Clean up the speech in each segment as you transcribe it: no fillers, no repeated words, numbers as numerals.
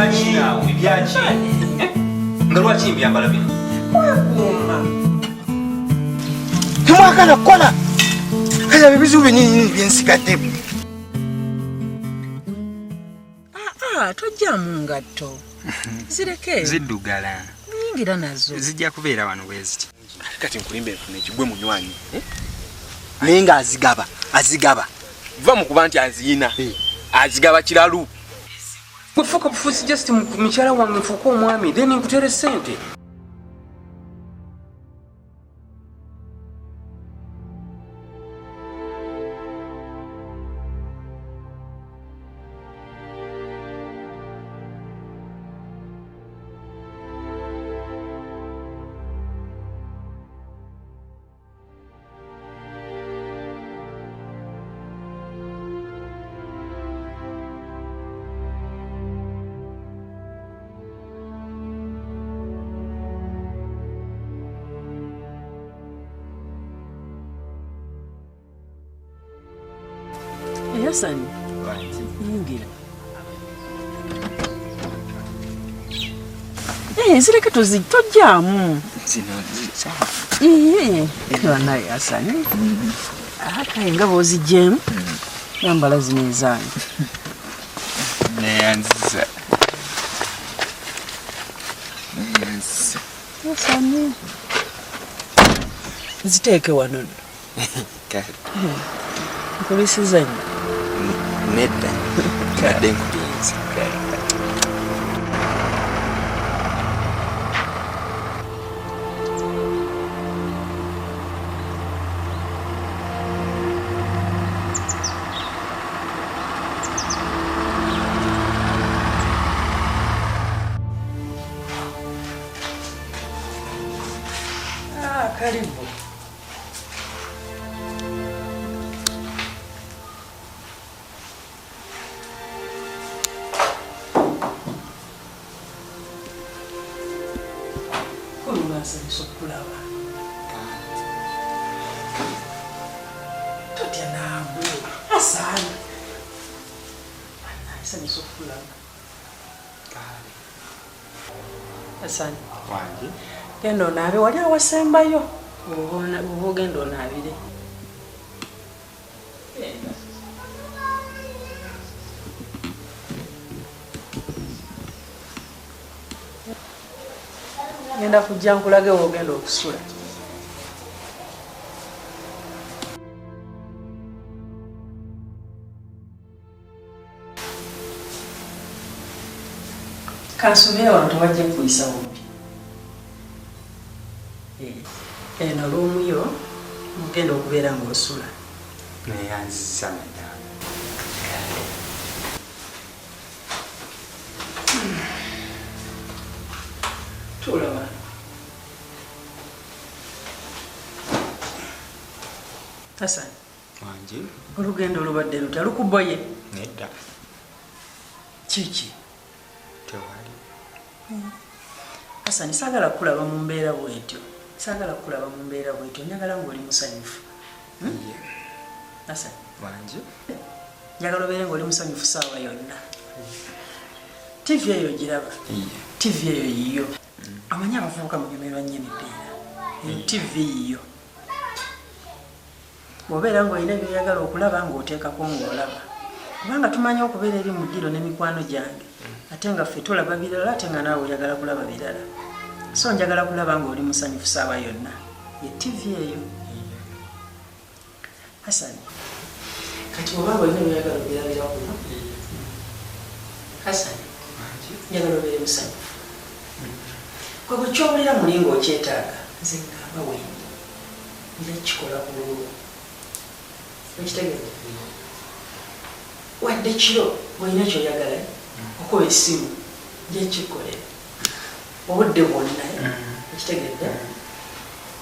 byaki nawe byaki nga lwaki mbyambala bino temwagala kukola kaya bibizibu binini byensigadde tojjamu ngatto zireke ziddugala nyingira nazo zijja kubeera wano bweziti kati nkulimbe enfuna ekigwe munywanyi naye nga azigaba va mu kuba nti aziyina azigaba kiralu wefuuka bufuusi just mukyala wange nfuuka omwami then nkutere ssente Hassan, yingira. Zireke tojjamu. Naye Hassan. Kale nga bw'oziggyemu yambala zino ezange. neyanziza Hassan. Ziteeke wano. Nkulisiza nnyo. nedda kadde nkulinze Karibu. Nsanyusa okulaba. Totya naawe Hassan. Nsanyusa okulaba. Hassan. wange Genda onaabe wali awasembayo oba ogenda onaabire. Ngenda kujja nkulage woogenda okusula. Kansubira wano tewajja kuyisa wumbi. Eno luumu yo mugenda okubeera ng'osula. neyanziza maddamu Tuula wano. Hassan. wange Olugendo olubadde luta lukuboye. nedda Kiki? tewali Hassan, saagala kulaba mu mbeera bw'etyo. Saagala kulaba mu mbeera bw'etyo. Njagala ng'oli musanyufu. Hassan. wange Njagala obeere ng'oli musanyufu ssaawa yonna. TV eyo giraba. TV eyo yiyo. Amanyi abavubuka munyumirwa nnyo emipiira. TV yiyo. Bw'obeera ng'olina by'oyagala okulaba ng'oteekako ng'olaba. Kubanga tumanyi okubeera eri mu ddiro n'emikwano gyange. Ate nga ffe tulaba birala ate nga naawe oyagala kulaba birala. So njagala kulaba ng'oli musanyufu ssaawa yonna. Ye TV eyo. Hassan. Kati obanga olina by'oyagala obirabira kuno. Hassan. Njagala obeere musanyufu. Kwe bwe kyowulira muli ng'okyetaaga nze ngamba wendi. Nja kikola ku lulwo. Okitegeeza? Wadde kiro bw'olina ky'oyagala okuba essimu nja kikolera. Obudde bwonna okitegeeza?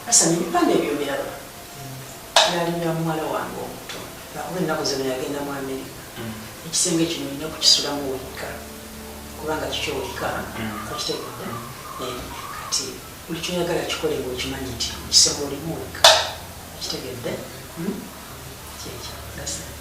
Hassan, ebipande ebyo biraba. Byali bya muwala wange omuto. Lwakuba ennaku zino yagenda mu Amerika. Ekisenge kino olina kukisulamu wekka. Kubanga kikyo wekka. Okitegeeza? Kati buli kyoyagala kikole ng'okimanyi nti ekisenge olimu wekka. Okitegeeza? Kyekyo. Hassan.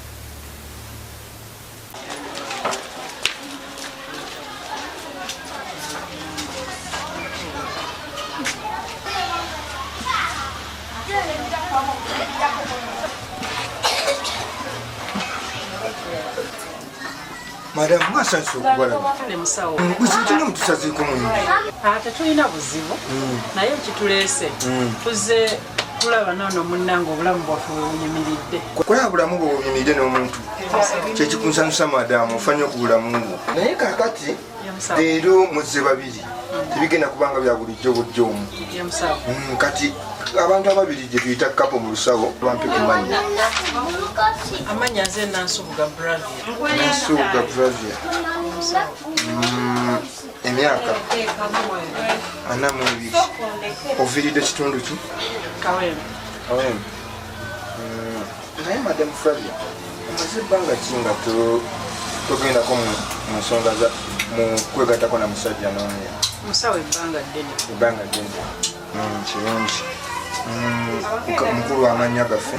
Madam, mwasa sokubala. Kale musawo. Kuzitina mutusaze ko mu. Tetulina buzibu. Naye kitulese. Tuze kulaba nono munnange obulamu bwaffe bunyumiridde. Kola bulamu bwo bunyumiridde n'omuntu. Kyekikunsanusa madamu ofanye okubulamu. Naye kakati leero muzze babiri. Tebigenda kubanga bya bulijjo bujjomu. Kati abantu ababiri gye tuyita kapo mu lusawo bampe ku mannya. Amanya nze Nansubuga Bravia. Nansubuga Bravia. Emyaka 42. Oviridde kitundu ki? Kawempe. Naye Madam Flavia, omaze ebbanga ki nga togendako mu nsonga mu kwegattako na musajja n'onya? Musawo ebbanga ddene. Ebbanga ddene. Kirungi. Mukulu w'amannya gaffe?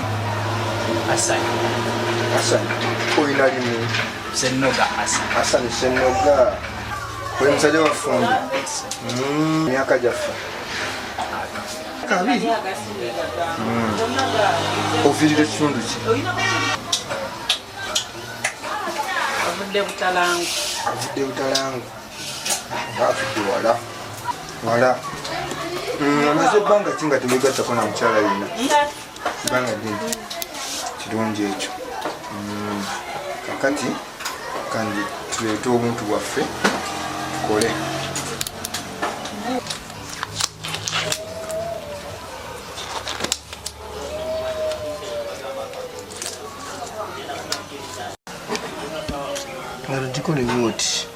Hasani. Oyina limu? Sennoga Hasani Sennoga. Oli musajja wa Fumbi? Myaka gyaffe? 2. Oviirira ekitundu ki? Avudde Butalangu. Avudde Butalangu. Avudde wala. Amaze ebbanga ki nga tewegattako na mukyala yina? Ebbanga ddene. Kirungi ekyo. Kakati kandi tuleete obuntu bwaffe tukole. Ngalo dikole woti.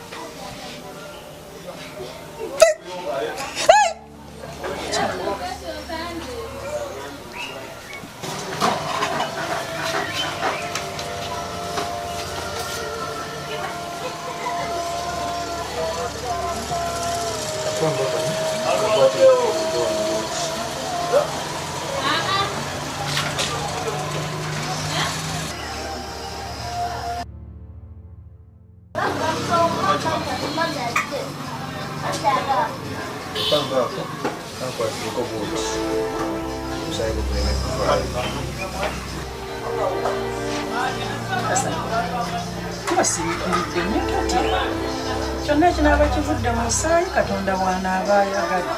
Kyonna ekinaaba kivudde mu musaayi Katonda bw'anaaba ayagala.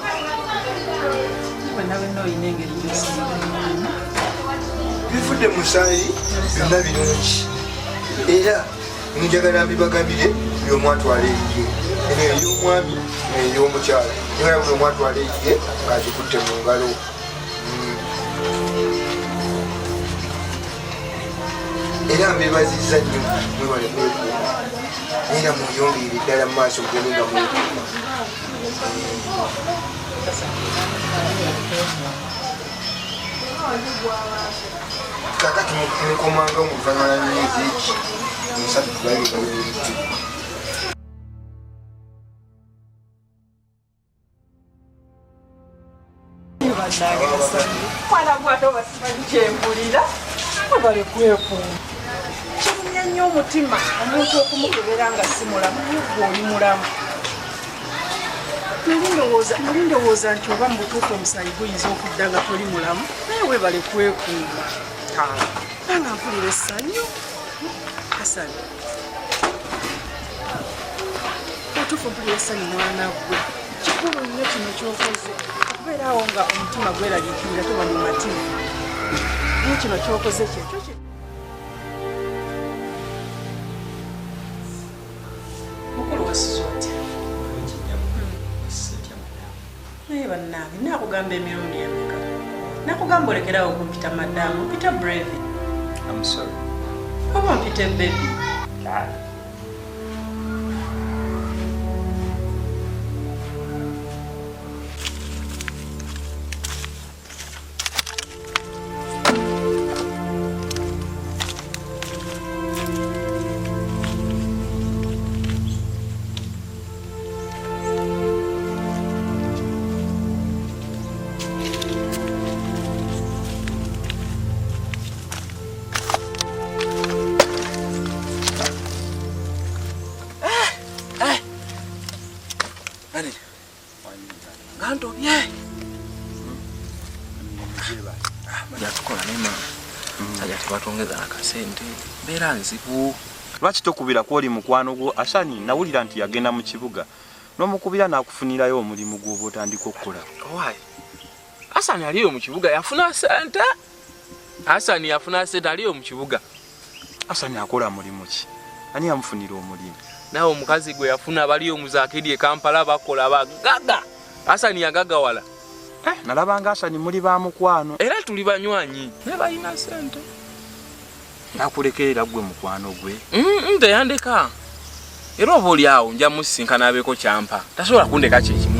Wenna oyina engeri gy'osiima. Bivudde mu musaayi byonna birungi. Era njagala mbibagambire buli omu atwala eyiye. Eno ey'omwami ey'omukyala. Njagala buli omu atwala eyiye ng'agikutte mu ngalo. Era mbebazizza nnyo mwebale kwekuuma. Era mweyongeire ddala mu maaso goni nga mwekuuma. Kakati mukomanga mu luvannyuma lw'emyezi egi 3 tulabika weeridde. Mwana bw'ate oba simanyi kyempulira abale kwekuuma. Kirumya nnyo omutima omuntu okumukebera nga si mulamu gwe oli mulamu. Nali ndowooza nti oba mu butuufu omusaayi guyinza okudda nga toli mulamu naye weebale kwekuuma. Nanga mpulira essanyu. Hasani otuufu mpulira essanyu mwana gwe. Kikulu nnyo kino ky'okoze okubeera awo nga omutima gweraliikirira toba mu matima. Naye kino ky'okoze kyekyo mukulu wasizo otya? Naye bannange nakugamba emirundi emeka. Nakugamba olekerawo okumpita madamu mpita Brave. I'm sorry. Oba mpite baby. Yatukola nema sajja tebatwongeza nakasente mbeera nzibu lwaki tokubira kwoli mukwano gwo Asani nawulira nti yagenda mu kibuga n'omukubira n'akufunirayo omulimu gw'oba otandika okukola. Why? Asani aliyo mu kibuga yafuna sente. Asani yafuna sente aliyo mu kibuga. Asani akola mulimu ki? Ani yamufunira omulimu? Nawe omukazi gwe yafuna baliyo muzakidi e Kampala bakola bagaga. Asani yagagawala. Nalabanga Asani muli ba mukwano. Era tuli banywanyi. Ne bayina sente. Nakulekerera gwe mukwano gwe. Ndeyandeka. Era oba oli awo nja musinkana abeeko kyampa. Tasobola kundeka kiki.